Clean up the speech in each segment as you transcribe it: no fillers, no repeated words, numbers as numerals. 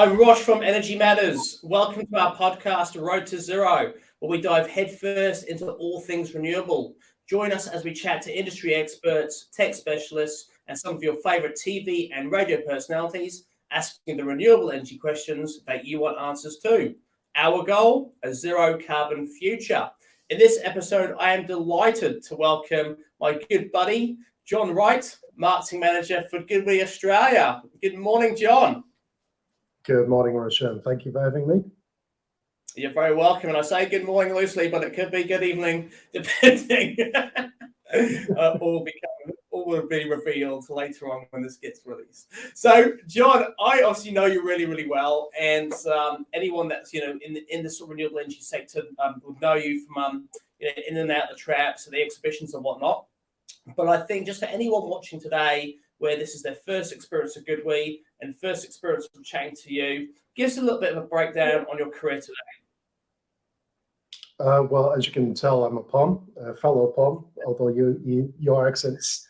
I'm Rosh from Energy Matters. Welcome to our podcast, Road to Zero, where we dive headfirst into all things renewable. Join us as we chat to industry experts, tech specialists, and some of your favorite TV and radio personalities, asking the renewable energy questions that you want answers to. Our goal, a zero carbon future. In this episode, I am delighted to welcome my good buddy, John Wright, Marketing Manager for Goodwe Australia. Good morning, John. Good morning, Roshan. Thank you for having me. You're very welcome. And I say good morning loosely, but it could be good evening, depending. All will be revealed later on when this gets released. So, John, I obviously know you really, really well, and anyone that's in the sort of renewable energy sector would know you from in and out the traps, the exhibitions and whatnot. But I think just for anyone watching today, where this is their first experience of Goodwe and first experience of chatting to you, give us a little bit of a breakdown on your career today. Well, as you can tell, I'm a fellow POM, although your accent's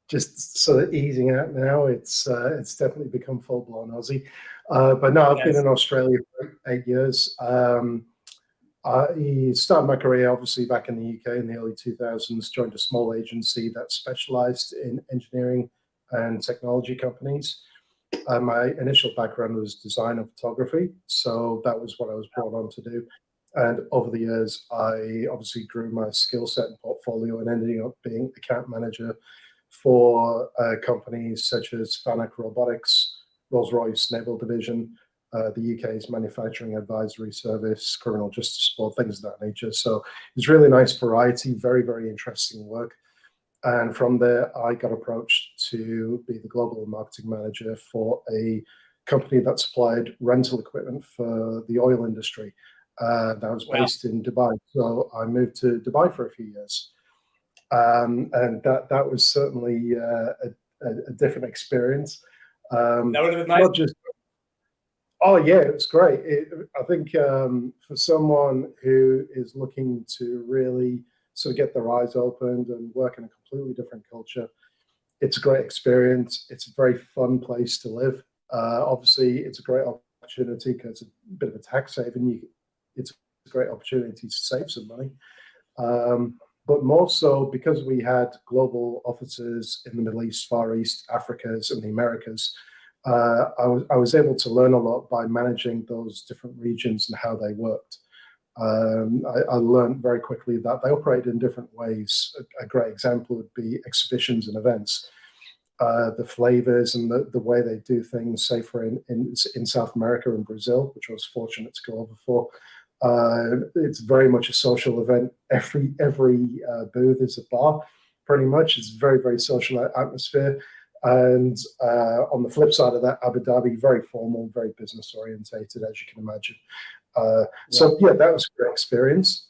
just sort of easing out now. It's definitely become full-blown Aussie. But no, I've been in Australia for 8 years. I started my career obviously back in the UK in the early 2000s, joined a small agency that specialized in engineering and technology companies. My initial background was design and photography, so that was what I was brought on to do. And over the years, I obviously grew my skill set and portfolio and ended up being account manager for companies such as Fanuc Robotics, Rolls-Royce Naval Division, the UK's Manufacturing Advisory Service, Criminal Justice Support, things of that nature. So it's really nice variety, very, very interesting work. And from there, I got approached to be the global marketing manager for a company that supplied rental equipment for the oil industry. That was based in Dubai. So I moved to Dubai for a few years. And that was certainly a different experience. That would have been nice. Oh, yeah, it's great. I think for someone who is looking to really sort of get their eyes opened and work in a completely different culture, it's a great experience. It's a very fun place to live. Obviously, it's a great opportunity because it's a bit of a tax haven. It's a great opportunity to save some money. But more so because we had global offices in the Middle East, Far East, Africas, and the Americas, I was able to learn a lot by managing those different regions and how they worked. I learned very quickly that they operated in different ways. A great example would be exhibitions and events. The flavors and the way they do things, say for in South America and Brazil, which I was fortunate to go over for. It's very much a social event. Every booth is a bar, pretty much. It's a very, very social atmosphere. And on the flip side of that, Abu Dhabi, very formal, very business orientated, as you can imagine. So yeah, that was a great experience.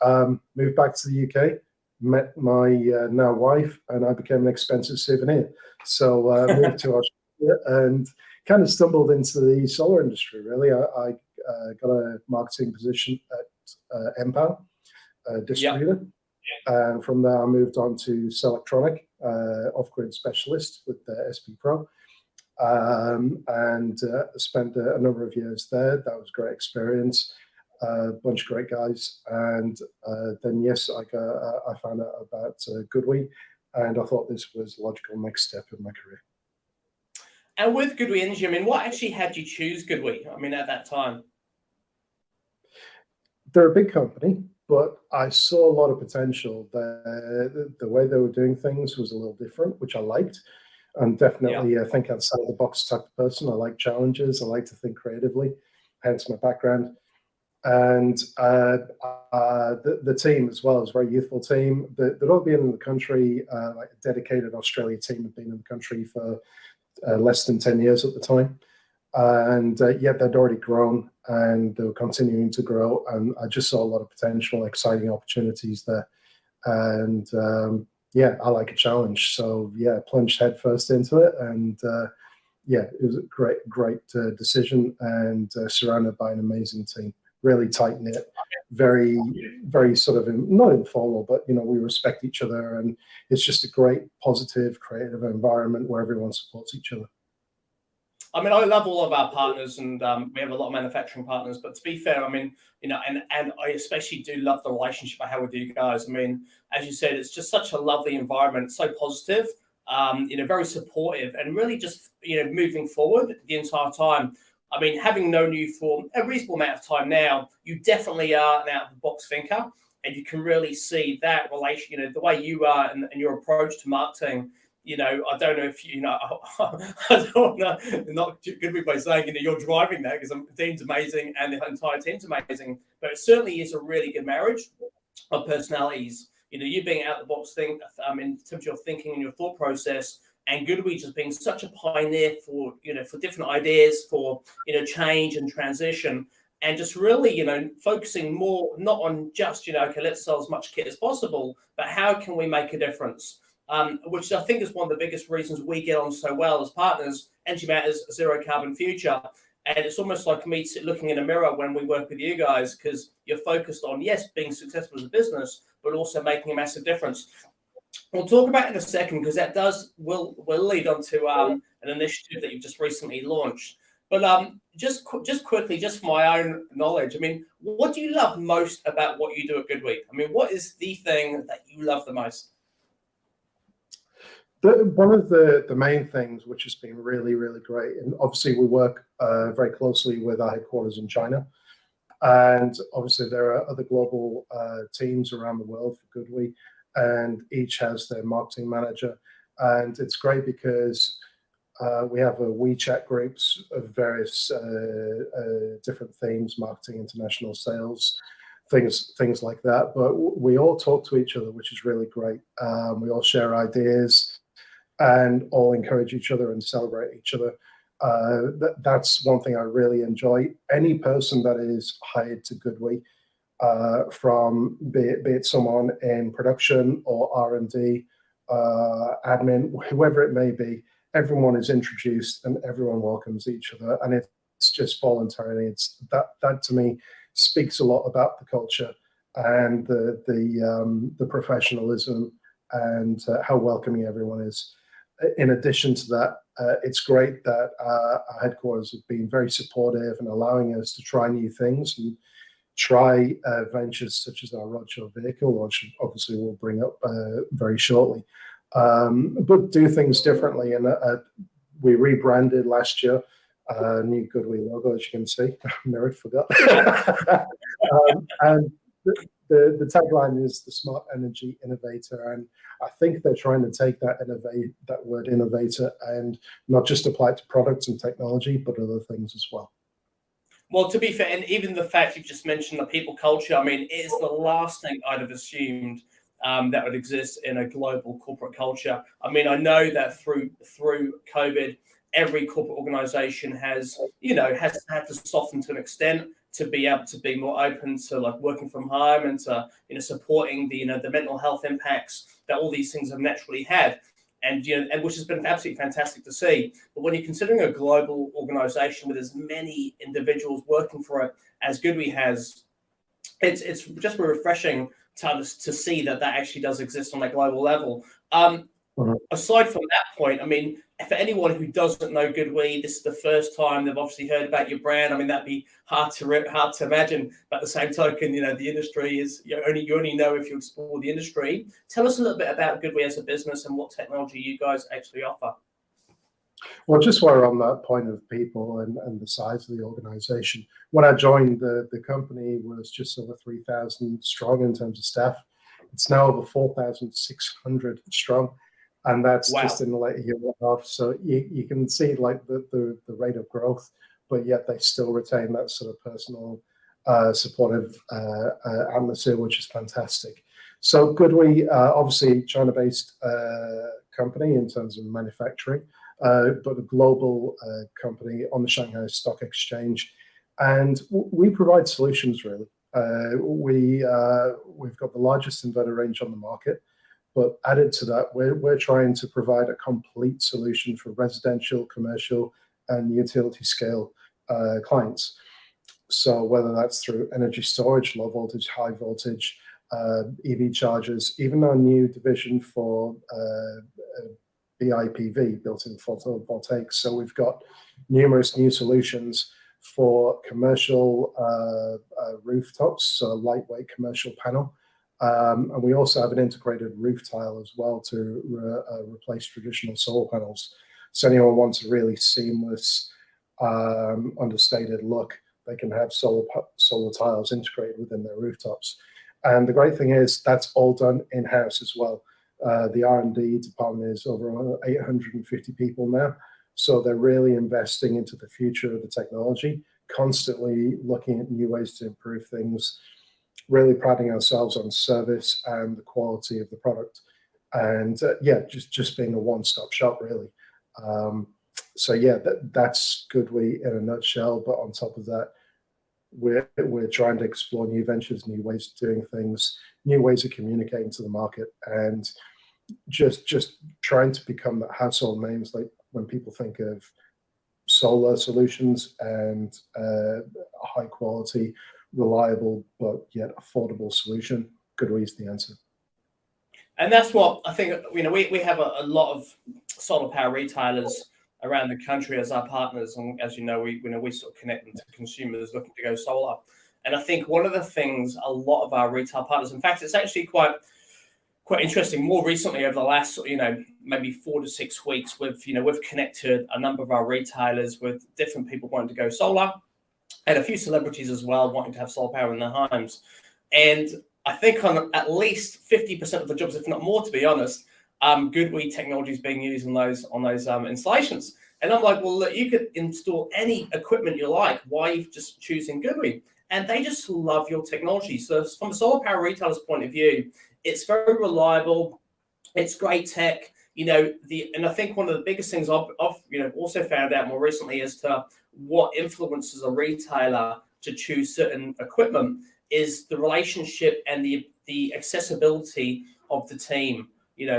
Moved back to the UK, met my now wife, and I became an expensive souvenir. So moved to Australia and kind of stumbled into the solar industry, really. I got a marketing position at Empower, a distributor. And from there, I moved on to Selectronic, off-grid specialist with the SP Pro, and spent a number of years there. That was a great experience, a bunch of great guys. And then, yes, I found out about Goodwe, and I thought this was a logical next step in my career. And with Goodwe Energy, I mean, what actually had you choose Goodwe? I mean, at that time? They're a big company, but I saw a lot of potential. The way they were doing things was a little different, which I liked. And definitely, I think outside the box type of person. I like challenges. I like to think creatively, hence my background. And the team as well is a very youthful team. They'd all been in the country, like a dedicated Australia team had been in the country for less than 10 years at the time. And yet they'd already grown and they were continuing to grow. And I just saw a lot of potential, exciting opportunities there. And yeah, I like a challenge. So yeah, plunged headfirst into it. And yeah, it was a great decision and surrounded by an amazing team. Really tight knit, very, very sort of not informal, but we respect each other, and it's just a great, positive, creative environment where everyone supports each other. I mean, I love all of our partners, and we have a lot of manufacturing partners. But to be fair, I mean, and I especially do love the relationship I have with you guys. I mean, as you said, it's just such a lovely environment. It's so positive, very supportive, and really just moving forward the entire time. I mean, having known you for a reasonable amount of time now, you definitely are an out-of-the-box thinker, and you can really see that relation, the way you are and your approach to marketing. I don't know if I don't know, not good by saying you're driving that, because the team's amazing and the entire team's amazing, but it certainly is a really good marriage of personalities. You being out the box thing, in terms of your thinking and your thought process, and Goodwe just being such a pioneer for for different ideas, for change and transition, and just really focusing more not on just okay, let's sell as much kit as possible, but how can we make a difference? Which I think is one of the biggest reasons we get on so well as partners. Energy Matters, a zero carbon future. And it's almost like me looking in a mirror when we work with you guys, because you're focused on, yes, being successful as a business, but also making a massive difference. We'll talk about it in a second, because that will lead on to an initiative that you've just recently launched. But just quickly, just for my own knowledge, I mean, what do you love most about what you do at Goodwe? I mean, what is the thing that you love the most? One of the main things, which has been really, really great, and obviously we work very closely with our headquarters in China, and obviously there are other global teams around the world for Goodwe, and each has their marketing manager. And it's great because we have a WeChat groups of various different themes, marketing, international sales, things like that. But we all talk to each other, which is really great. We all share ideas and all encourage each other and celebrate each other. That's one thing I really enjoy. Any person that is hired to Goodwe, from be it someone in production or R&D, admin, whoever it may be, everyone is introduced and everyone welcomes each other, and it's just voluntarily. It's that to me speaks a lot about the culture and the professionalism and how welcoming everyone is. In addition to that, it's great that our headquarters have been very supportive and allowing us to try new things and try ventures such as our roadshow vehicle, which obviously we'll bring up very shortly, but do things differently. And we rebranded last year, new Goodwe logo, as you can see. Merit forgot. And the tagline is the smart energy innovator, and I think they're trying to take that word innovator and not just apply it to products and technology, but other things as well. Well, to be fair, and even the fact you've just mentioned the people culture, I mean, it is the last thing I'd have assumed that would exist in a global corporate culture. I mean, I know that through COVID, every corporate organization has had to soften to an extent to be able to be more open to like working from home and to supporting the the mental health impacts that all these things have naturally had, and and which has been absolutely fantastic to see. But when you're considering a global organization with as many individuals working for it as Goodwe has, it's just refreshing to see that actually does exist on that global level. Aside from that point, I mean, for anyone who doesn't know Goodwe, this is the first time they've obviously heard about your brand. I mean, that'd be hard to imagine. But at the same token, the industry is you only know if you explore the industry. Tell us a little bit about Goodwe as a business and what technology you guys actually offer. Well, just while we're on that point of people and the size of the organization, when I joined, the company was just over 3,000 strong in terms of staff. It's now over 4,600 strong. And that's wow. Just in like a year and a half. So you can see like the rate of growth, but yet they still retain that sort of personal, supportive atmosphere, which is fantastic. So Goodwe, obviously China-based company in terms of manufacturing, but a global company on the Shanghai Stock Exchange. And we provide solutions, really. We've got the largest inverter range on the market. But added to that, we're trying to provide a complete solution for residential, commercial, and utility scale clients. So whether that's through energy storage, low voltage, high voltage, EV chargers, even our new division for BIPV, built-in photovoltaics. So we've got numerous new solutions for commercial rooftops, so a lightweight commercial panel. And we also have an integrated roof tile as well to replace traditional solar panels. So anyone wants a really seamless, understated look, they can have solar tiles integrated within their rooftops. And the great thing is that's all done in-house as well. The R&D department is over 850 people now. So they're really investing into the future of the technology, constantly looking at new ways to improve things, really priding ourselves on service and the quality of the product. And just being a one-stop shop, really. So yeah, that's Goodwe in a nutshell. But on top of that, we're trying to explore new ventures, new ways of doing things, new ways of communicating to the market, and just trying to become that household names. Like when people think of solar solutions and a high quality, reliable, but yet affordable solution, Goodwe is the answer. And that's what I think, we have a lot of solar power retailers around the country as our partners. And as you know, we sort of connect them to consumers looking to go solar. And I think one of the things a lot of our retail partners, in fact, it's actually quite interesting. More recently, over the last, maybe 4 to 6 weeks, we've connected a number of our retailers with different people wanting to go solar, and a few celebrities as well wanting to have solar power in their homes. And I think on at least 50% of the jobs, if not more, to be honest, Goodwe technology is being used on those installations. And I'm like, well, look, you could install any equipment you like. Why are you just choosing Goodwe? And they just love your technology. So from a solar power retailer's point of view, it's very reliable. It's great tech. And I think one of the biggest things I've also found out more recently as to what influences a retailer to choose certain equipment is the relationship and the accessibility of the team.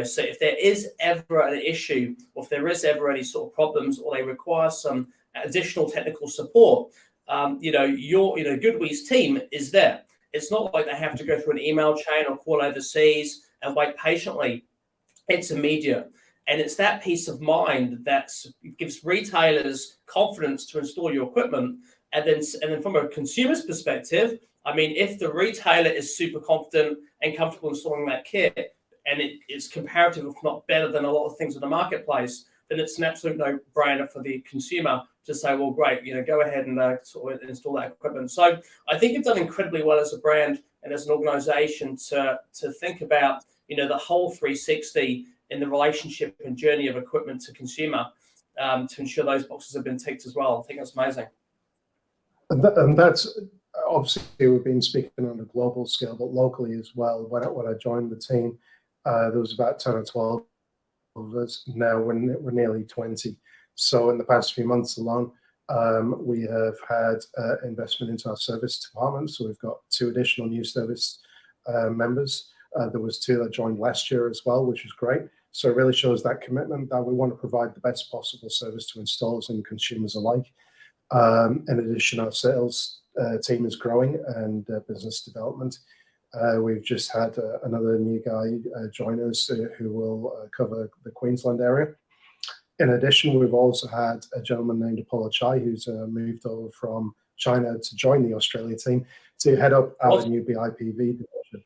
So if there is ever an issue, or if there is ever any sort of problems, or they require some additional technical support, Goodwe's team is there. It's not like they have to go through an email chain or call overseas and wait patiently. It's immediate. And it's that peace of mind that gives retailers confidence to install your equipment. And then from a consumer's perspective, I mean, if the retailer is super confident and comfortable installing that kit, and it's comparative, if not better than a lot of things in the marketplace, then it's an absolute no-brainer for the consumer to say, well, great, go ahead and sort of install that equipment. So I think you've done incredibly well as a brand and as an organization to think about, the whole 360 in the relationship and journey of equipment to consumer, to ensure those boxes have been ticked as well. I think that's amazing. And that's obviously, we've been speaking on a global scale, but locally as well. When I joined the team, there was about 10 or 12 of us. Now we're nearly 20. So in the past few months alone, we have had investment into our service department. So we've got 2 additional new service members. There was 2 that joined last year as well, which is great. So it really shows that commitment that we want to provide the best possible service to installers and consumers alike. In addition, our sales team is growing, and business development. We've just had another new guy join us who will cover the Queensland area. In addition, we've also had a gentleman named Apollo Chai who's moved over from China to join the Australia team to head up our new BIPV division.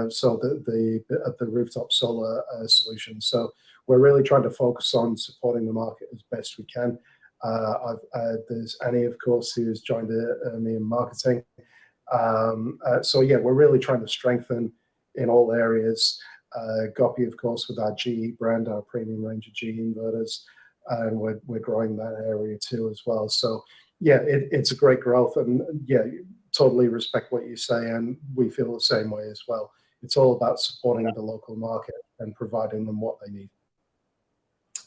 So the rooftop solar solution. So we're really trying to focus on supporting the market as best we can. There's Annie, of course, who's joined me in marketing. So yeah, we're really trying to strengthen in all areas. Gopi, of course, with our GE brand, our premium range of GE inverters, and we're growing that area too as well. So yeah, it's a great growth, and yeah, totally respect what you say, and we feel the same way as well. It's all about supporting the local market and providing them what they need.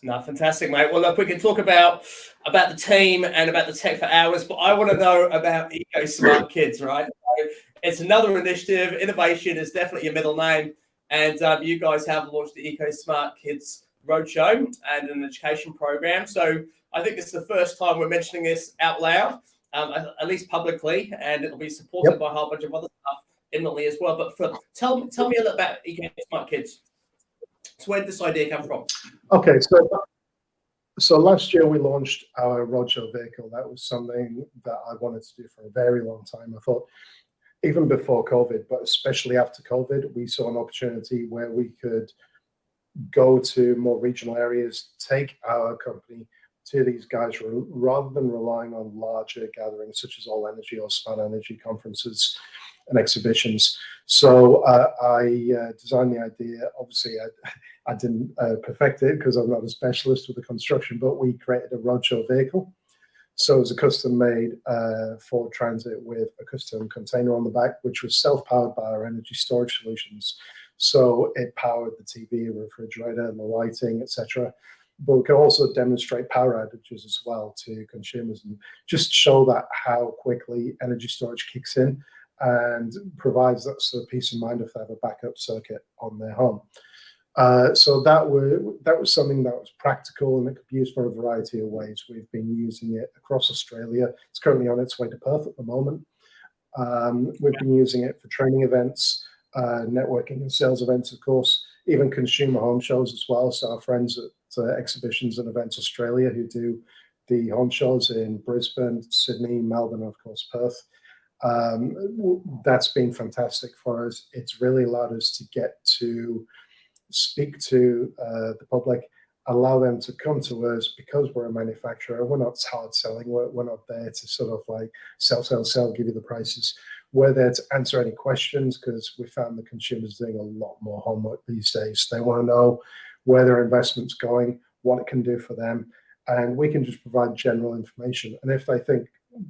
No, fantastic, mate. Well, look, we can talk about the team and about the tech for hours, but I want to know about EcoSmart Kids, right? So it's another initiative. Innovation is definitely your middle name, and you guys have launched the EcoSmart Kids roadshow and an education program. So I think it's the first time we're mentioning this out loud, at least publicly, and it'll be supported by a whole bunch of other stuff imminently as well. But tell me a little about EcoSmart Kids. So where did this idea come from? Okay, so last year we launched our roadshow vehicle. That was something that I wanted to do for a very long time. I thought even before COVID, but especially after COVID, we saw an opportunity where we could go to more regional areas, take our company to these guys rather than relying on larger gatherings such as All Energy or Smart Energy conferences and exhibitions. So I designed the idea. Obviously, I didn't perfect it because I'm not a specialist with the construction, but we created a roadshow vehicle. So it was a custom made Ford Transit with a custom container on the back, which was self-powered by our energy storage solutions. So it powered the TV, refrigerator, and the lighting, etc. But we can also demonstrate power outages as well to consumers and just show that how quickly energy storage kicks in and provides that sort of peace of mind if they have a backup circuit on their home. So that was something that was practical and it could be used for a variety of ways. We've been using it across Australia. It's currently on its way to Perth at the moment. We've been using it for training events, networking and sales events, of course, even consumer home shows as well. So our friends at Exhibitions and Events Australia who do the home shows in Brisbane, Sydney, Melbourne, and of course Perth. That's been fantastic for us. It's really allowed us to get to speak to the public, allow them to come to us because we're a manufacturer. We're not hard selling. We're not there to sort of like sell, give you the prices. We're there to answer any questions because we found the consumers doing a lot more homework these days. They want to know where their investment's going, what it can do for them, and we can just provide general information. And if they think,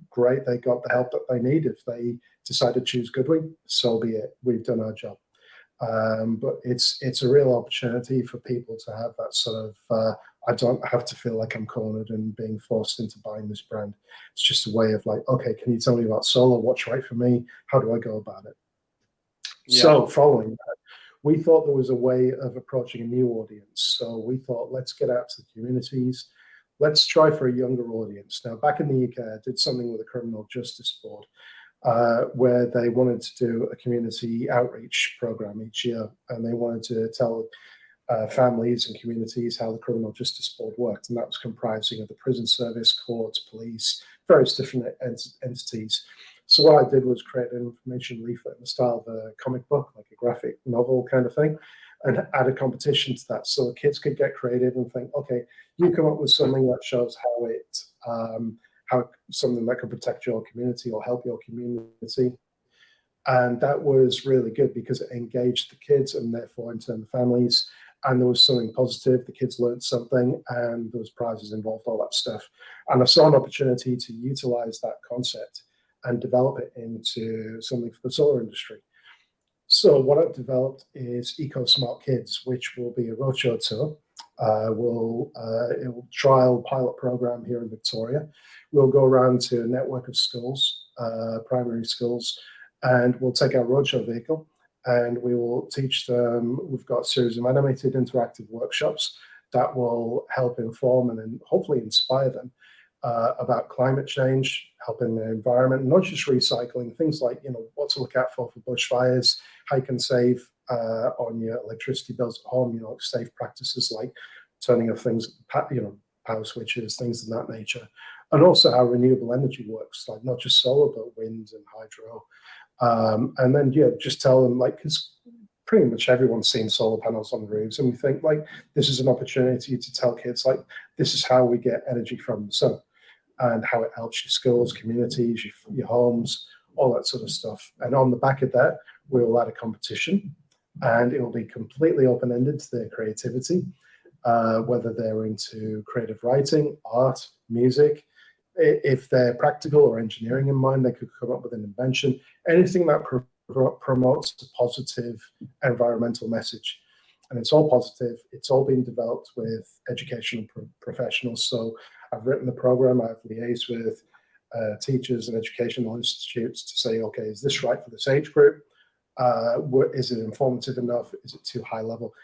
great, they got the help that they need, if they decide to choose Goodwe, so be it. We've done our job. But it's a real opportunity for people to have that sort of, I don't have to feel like I'm cornered and being forced into buying this brand. It's just a way of like, okay, can you tell me about solar? What's right for me? How do I go about it? Yeah. So following that, we thought there was a way of approaching a new audience. So we thought, let's get out to the communities. Let's try for a younger audience. Now, back in the UK, I did something with the Criminal Justice Board, where they wanted to do a community outreach program each year, and they wanted to tell families and communities how the Criminal Justice Board worked, and that was comprising of the prison service, courts, police, various different entities. So what I did was create an information leaflet in the style of a comic book, like a graphic novel kind of thing, and add a competition to that so the kids could get creative and think, okay, you come up with something that shows how something that could protect your community or help your community. And that was really good because it engaged the kids and therefore in turn the families. And there was something positive. The kids learned something and there was prizes involved, all that stuff. And I saw an opportunity to utilize that concept and develop it into something for the solar industry. So what I've developed is EcoSmart Kids, which will be a roadshow tour. It will trial pilot program here in Victoria. We'll go around to a network of schools, primary schools, and we'll take our roadshow vehicle and we will teach them. We've got a series of animated interactive workshops that will help inform and hopefully inspire them about climate change, helping the environment, not just recycling, things like, what to look out for bushfires, how you can save on your electricity bills at home, safe practices like turning off things, power switches, things of that nature. And also how renewable energy works, like not just solar, but wind and hydro. And then, just tell them, because pretty much everyone's seen solar panels on the roofs. And we think, this is an opportunity to tell kids, this is how we get energy from the sun and how it helps your schools, communities, your homes, all that sort of stuff. And on the back of that, we'll add a competition and it will be completely open-ended to their creativity, whether they're into creative writing, art, music. If they're practical or engineering in mind, they could come up with an invention, anything that promotes a positive environmental message. And it's all positive. It's all been developed with educational professionals. So I've written the program. I've liaised with teachers and educational institutes to say, okay, is this right for this age group? Is it informative enough? Is it too high level?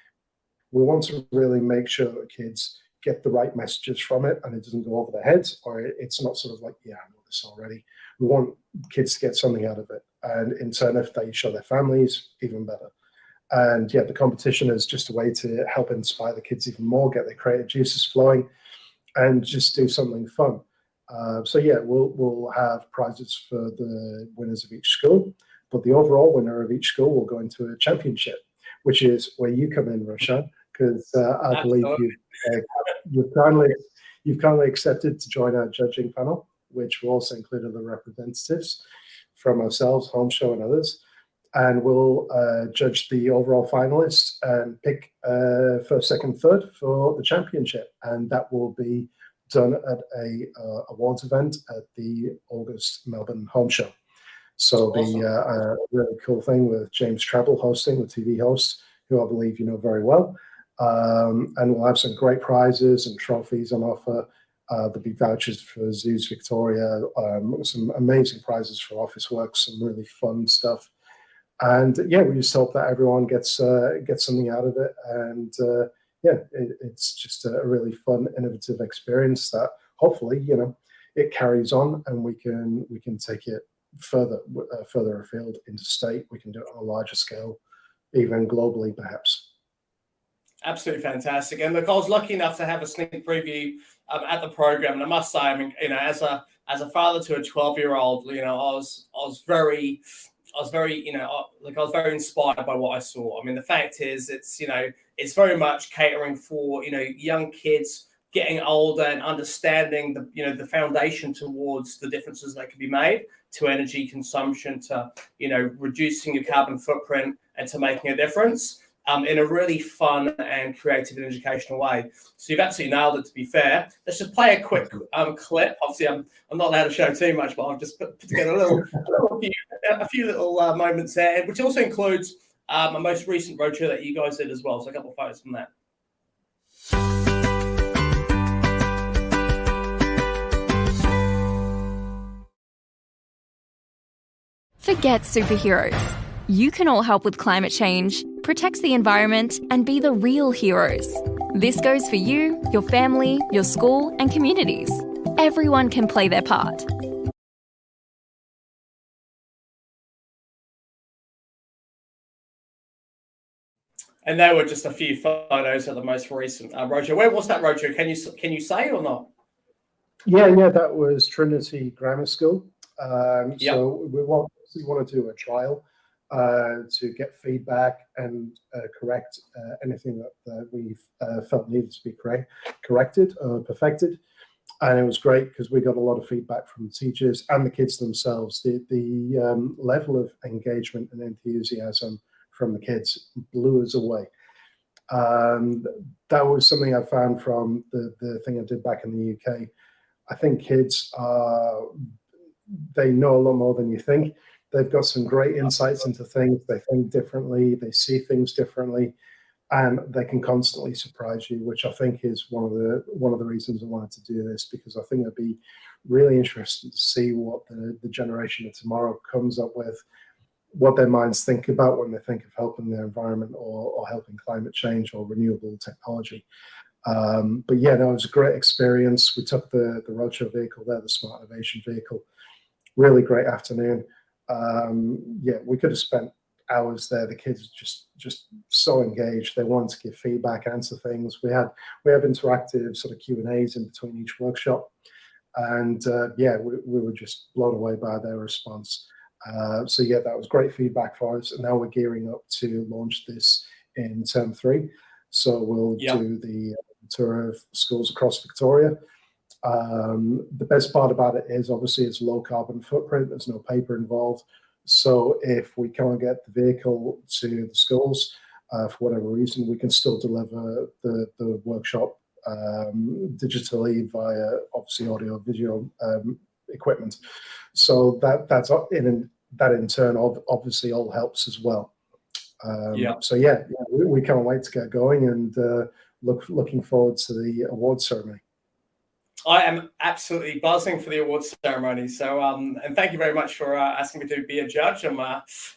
We want to really make sure that kids get the right messages from it and it doesn't go over their heads, or it's not sort of like, yeah, I know this already. We want kids to get something out of it. And in turn, if they show their families, even better. And yeah, the competition is just a way to help inspire the kids even more, get their creative juices flowing, and just do something fun. So yeah, we'll have prizes for the winners of each school, but the overall winner of each school will go into a championship, which is where you come in, Roshan, because I believe you've kindly accepted to join our judging panel, which will also include other representatives from ourselves, Home Show, and others. And we'll judge the overall finalists and pick first, second, third for the championship. And that will be done at a awards event at the August Melbourne Home Show. So awesome. A really cool thing with James Treble hosting, the TV host, who I believe you know very well. And we'll have some great prizes and trophies on offer. There'll be vouchers for Zoos Victoria, some amazing prizes for Officeworks, some really fun stuff. And yeah, we just hope that everyone gets something out of it. And it's just a really fun, innovative experience that hopefully, it carries on, and we can take it further afield into state. We can do it on a larger scale, even globally, perhaps. Absolutely fantastic. And look, I was lucky enough to have a sneak preview at the program, and I must say, I mean, as a father to a 12-year-old, I was very inspired by what I saw. I mean, the fact is, it's very much catering for, young kids getting older and understanding the foundation towards the differences that can be made to energy consumption, to, reducing your carbon footprint, and to making a difference in a really fun and creative and educational way. So you've absolutely nailed it, to be fair. Let's just play a quick clip. Obviously, I'm not allowed to show too much, but I've just put together a few little moments there, which also includes a most recent roadshow that you guys did as well. So a couple of photos from that. Forget superheroes. You can all help with climate change, protect the environment, and be the real heroes. This goes for you, your family, your school, and communities. Everyone can play their part. And there were just a few photos of the most recent roadshow. Where was that roadshow? Can you say or not? Yeah, that was Trinity Grammar School. So we want to do a trial to get feedback and correct anything that we've felt needed to be corrected or perfected. And it was great because we got a lot of feedback from the teachers and the kids themselves. The level of engagement and enthusiasm from the kids blew us away. That was something I found from the thing I did back in the UK. I think kids they know a lot more than you think. They've got some great insights into things. They think differently. They see things differently, and they can constantly surprise you, which I think is one of the reasons I wanted to do this, because I think it'd be really interesting to see what the generation of tomorrow comes up with, what their minds think about when they think of helping the environment or helping climate change or renewable technology. But yeah, no, it was a great experience. We took the roadshow vehicle there, the Smart Innovation vehicle. Really great afternoon. We could have spent hours there. The kids just so engaged. They wanted to give feedback, answer things. We have interactive sort of Q&As in between each workshop, and we were just blown away by their response. That was great feedback for us, and now we're gearing up to launch this in term 3. So we'll do the tour of schools across Victoria. The best part about it is obviously it's low carbon footprint. There's no paper involved. So if we can't get the vehicle to the schools for whatever reason, we can still deliver the workshop digitally via obviously audio video equipment. So that in turn obviously all helps as well. We can't wait to get going, and looking forward to the awards ceremony. I am absolutely buzzing for the awards ceremony. So, and thank you very much for asking me to be a judge. I'm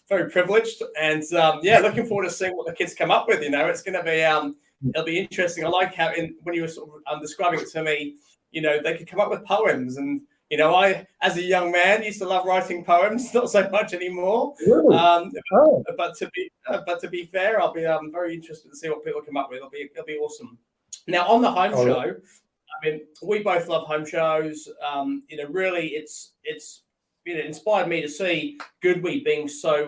very privileged, and looking forward to seeing what the kids come up with. It's going to be it'll be interesting. I like how when you were sort of describing it to me, they could come up with poems, and I, as a young man, used to love writing poems, not so much anymore. Really? But to be fair, I'll be very interested to see what people come up with. It'll be awesome. Now, on the home show, I mean, we both love home shows. Really, it's inspired me to see Goodwe being so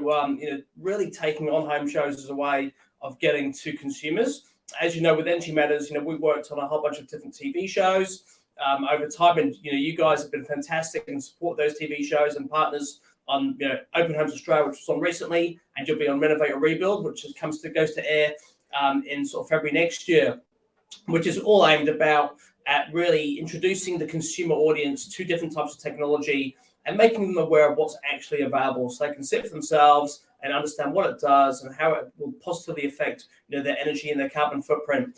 really taking on home shows as a way of getting to consumers. As you know, with Energy Matters, we've worked on a whole bunch of different TV shows over time, and you guys have been fantastic and support those TV shows and partners on Open Homes Australia, which was on recently, and you'll be on Renovate or Rebuild, which goes to air in sort of February next year, which is all aimed at really introducing the consumer audience to different types of technology and making them aware of what's actually available, so they can sit for themselves and understand what it does and how it will positively affect their energy and their carbon footprint.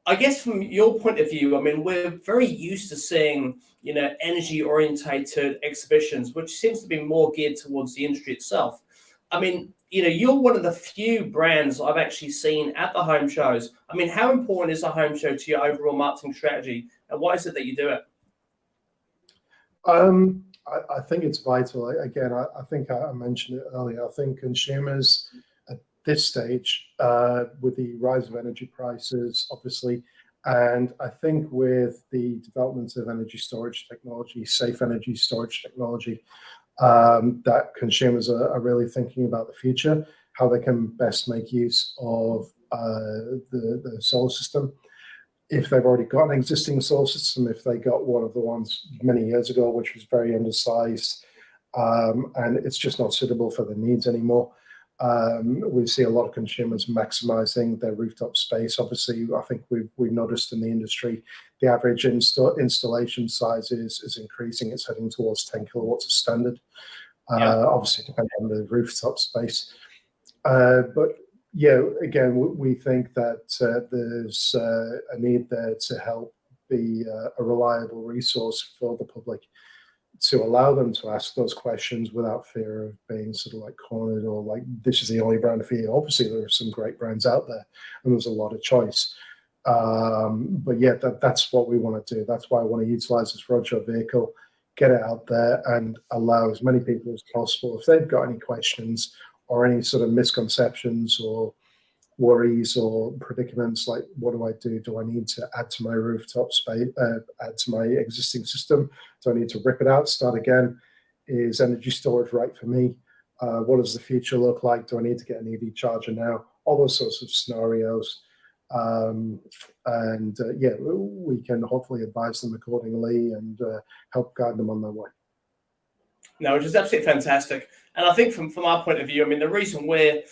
I guess from your point of view, I mean, we're very used to seeing energy-orientated exhibitions, which seems to be more geared towards the industry itself. I mean, you're one of the few brands I've actually seen at the home shows. I mean, how important is a home show to your overall marketing strategy, and why is it that you do it? I think it's vital. Again, I think I mentioned it earlier. I think consumers at this stage, with the rise of energy prices, obviously, and I think with the development of energy storage technology, safe energy storage technology, that consumers are really thinking about the future, how they can best make use of the solar system. If they've already got an existing solar system, if they got one of the ones many years ago, which was very undersized, and it's just not suitable for their needs anymore. We see a lot of consumers maximizing their rooftop space. Obviously, I think we've noticed in the industry, the average installation size is increasing. It's heading towards 10 kilowatts of standard. Obviously, depending on the rooftop space. But yeah, again, we think that there's a need there to help be a reliable resource for the public, to allow them to ask those questions without fear of being sort of like cornered or like this is the only brand for you. Obviously, there are some great brands out there, and there's a lot of choice. But yeah, that's what we want to do. That's why I want to utilize this roadshow vehicle, get it out there, and allow as many people as possible, if they've got any questions or any sort of misconceptions or worries or predicaments, like what do I do? Do I need to add to my rooftop space, add to my existing system? Do I need to rip it out, start again? Is energy storage right for me? What does the future look like? Do I need to get an EV charger now? All those sorts of scenarios. Yeah, we can hopefully advise them accordingly and help guide them on their way. No, which is absolutely fantastic. And I think from our point of view, I mean, the reason we're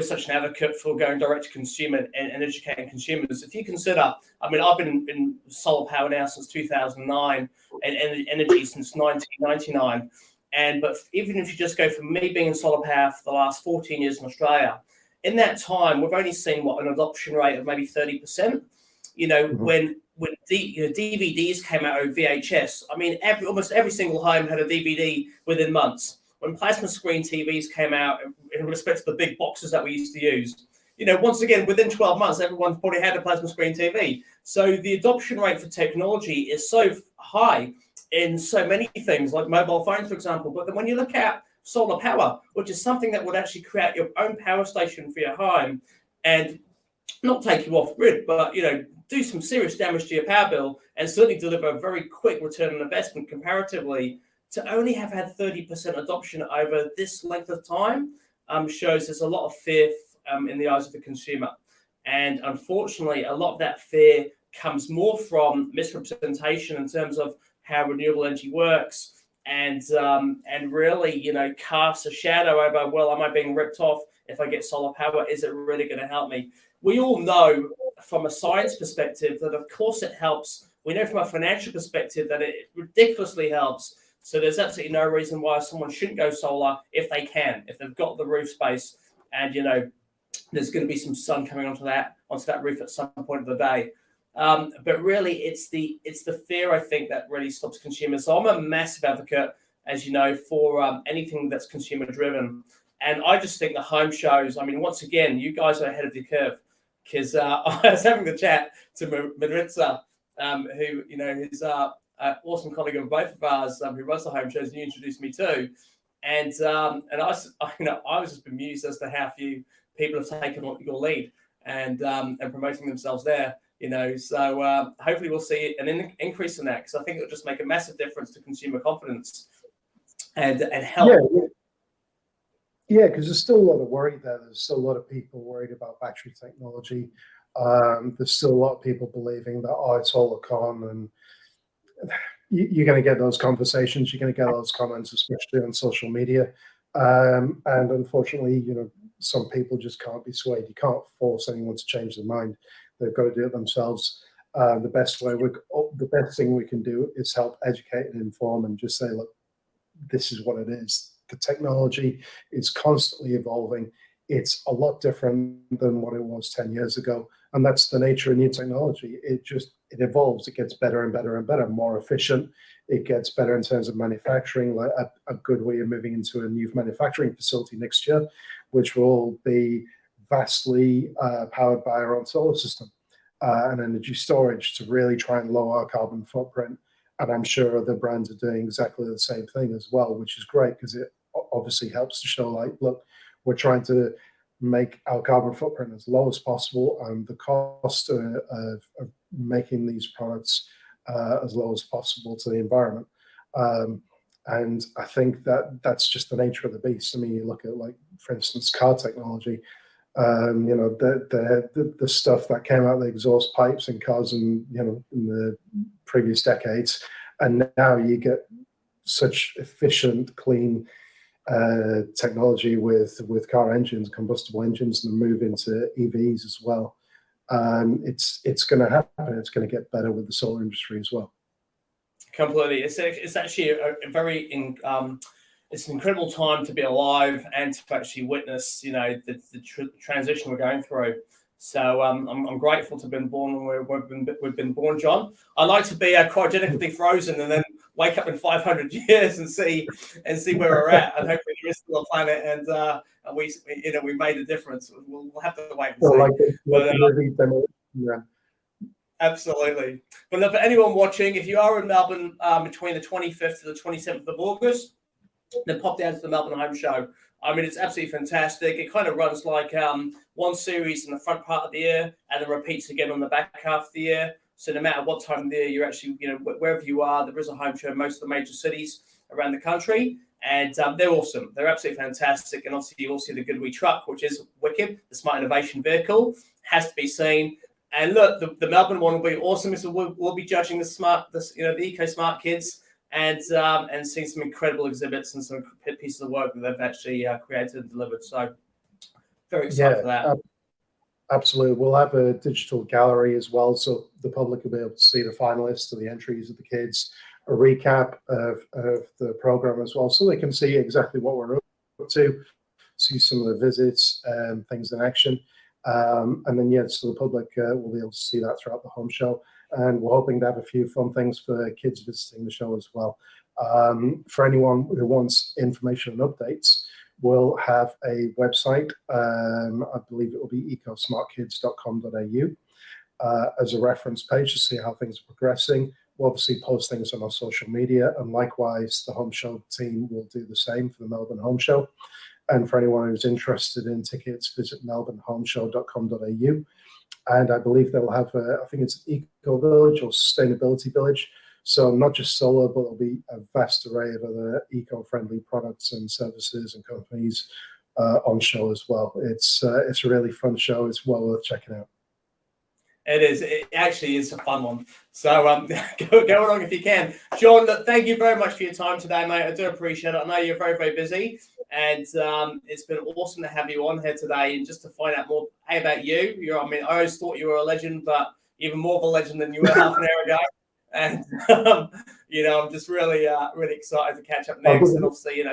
such an advocate for going direct to consumer and educating consumers, if you consider, I mean, I've been in solar power now since 2009 and energy since 1999. But even if you just go from me being in solar power for the last 14 years in Australia, in that time, we've only seen an adoption rate of maybe 30%. When DVDs came out of VHS, I mean, almost every single home had a DVD within months. When plasma screen TVs came out, in respect to the big boxes that we used to use, once again, within 12 months, everyone's probably had a plasma screen TV. So the adoption rate for technology is so high in so many things, like mobile phones, for example. But then when you look at solar power, which is something that would actually create your own power station for your home and not take you off grid, but, do some serious damage to your power bill and certainly deliver a very quick return on investment comparatively, to only have had 30% adoption over this length of time shows there's a lot of fear in the eyes of the consumer. And unfortunately, a lot of that fear comes more from misrepresentation in terms of how renewable energy works and really, casts a shadow over, well, am I being ripped off if I get solar power? Is it really going to help me? We all know from a science perspective that, of course, it helps. We know from a financial perspective that it ridiculously helps. So there's absolutely no reason why someone shouldn't go solar if they can, if they've got the roof space and, there's going to be some sun coming onto that roof at some point of the day. But really, it's the fear, I think, that really stops consumers. So I'm a massive advocate, as you know, for anything that's consumer driven. And I just think the home shows, I mean, once again, you guys are ahead of the curve, because I was having the chat to Maritza, who, is awesome colleague of both of ours who runs the home shows, and you introduced me to. And I was just bemused as to how few people have taken your lead and promoting themselves there. So hopefully we'll see an increase in that, because I think it'll just make a massive difference to consumer confidence and help. Yeah, because there's still a lot of worry there. There's still a lot of people worried about battery technology. There's still a lot of people believing that, it's all a con, and you're going to get those conversations. You're going to get those comments, especially on social media. And unfortunately, some people just can't be swayed. You can't force anyone to change their mind. They've got to do it themselves. The best thing we can do is help educate and inform, and just say, look, this is what it is. The technology is constantly evolving. It's a lot different than what it was 10 years ago. And that's the nature of new technology. It evolves. It gets better and better and better, more efficient. It gets better in terms of manufacturing. Like at Goodwe, we're moving into a new manufacturing facility next year, which will be vastly powered by our own solar system and energy storage to really try and lower our carbon footprint. And I'm sure other brands are doing exactly the same thing as well, which is great, because it obviously helps to show, like, look, we're trying to make our carbon footprint as low as possible, and the cost of making these products as low as possible to the environment. And I think that's just the nature of the beast. I mean, you look at, like, for instance, car technology. The stuff that came out of the exhaust pipes in cars in the previous decades, and now you get such efficient, clean technology with car engines, combustible engines, and move into EVs as well. It's going to happen. It's going to get better with the solar industry as well. Completely. It's actually a very it's an incredible time to be alive and to actually witness, the transition we're going through. So I'm grateful to have been born when we've been born, John. I like to be cryogenically frozen and then wake up in 500 years and see where we're at, and hopefully there is still a planet, and we made a difference. We'll have to wait and see. Absolutely. But look, for anyone watching, if you are in Melbourne between the 25th to the 27th of August, then pop down to the Melbourne Home Show. I mean, it's absolutely fantastic. It kind of runs like one series in the front part of the year and then repeats again on the back half of the year. So no matter what time of the year you're actually, wherever you are, there is a home show in most of the major cities around the country. And they're awesome. They're absolutely fantastic. And obviously you will see the Goodwe truck, which is wicked. The smart innovation vehicle has to be seen. And look, the Melbourne one will be awesome. So we'll be judging the EcoSmart Kids and seeing some incredible exhibits and some pieces of work that they've actually created and delivered. So very excited for that. Absolutely. We'll have a digital gallery as well, so the public will be able to see the finalists and the entries of the kids, a recap of the program as well, so they can see exactly what we're up to, see some of the visits and things in action. And then, so the public will be able to see that throughout the home show. And we're hoping to have a few fun things for kids visiting the show as well. For anyone who wants information and updates, we'll have a website. I believe it will be ecosmartkids.com.au as a reference page to see how things are progressing. We'll obviously post things on our social media, and likewise, the home show team will do the same for the Melbourne Home Show. And for anyone who's interested in tickets, visit melbournehomeshow.com.au. And I believe they'll have, I think it's an eco village or sustainability village. So not just solar, but there'll be a vast array of other eco-friendly products and services and companies on show as well. It's a really fun show. It's well worth checking out. It is. It actually is a fun one. So go along if you can. John, look, thank you very much for your time today, mate. I do appreciate it. I know you're very, very busy. And it's been awesome to have you on here today and just to find out more about you. I always thought you were a legend, but even more of a legend than you were half an hour ago. And, I'm just really, really excited to catch up next. And obviously,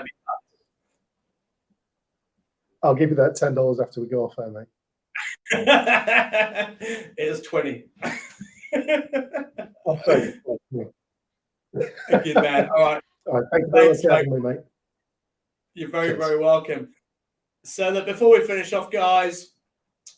I'll give you that $10 after we go off there, mate. It is 20. I'll say Good man. All right. Thank you very much for having me, mate. You're very, very welcome. So that before we finish off, guys,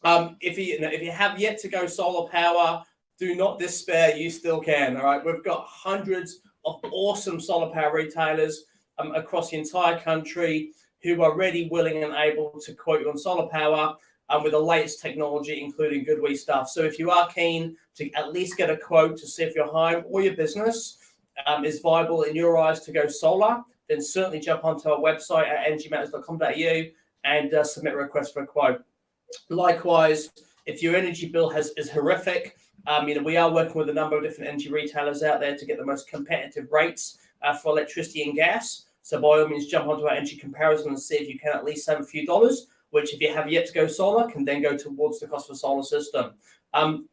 if you have yet to go solar power, do not despair. You still can. All right. We've got hundreds of awesome solar power retailers across the entire country who are ready, willing, and able to quote you on solar power with the latest technology, including Goodwe stuff. So if you are keen to at least get a quote to see if your home or your business is viable in your eyes to go solar, then certainly jump onto our website at energymatters.com.au and submit a request for a quote. Likewise, if your energy bill is horrific, we are working with a number of different energy retailers out there to get the most competitive rates for electricity and gas. So by all means, jump onto our energy comparison and see if you can at least save a few dollars, which if you have yet to go solar, can then go towards the cost of a solar system.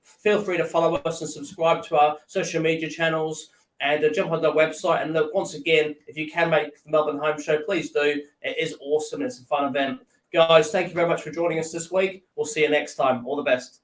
Feel free to follow us and subscribe to our social media channels and jump on our website. And look, once again, if you can make the Melbourne Home Show, please do. It is awesome. It's a fun event. Guys, thank you very much for joining us this week. We'll see you next time. All the best.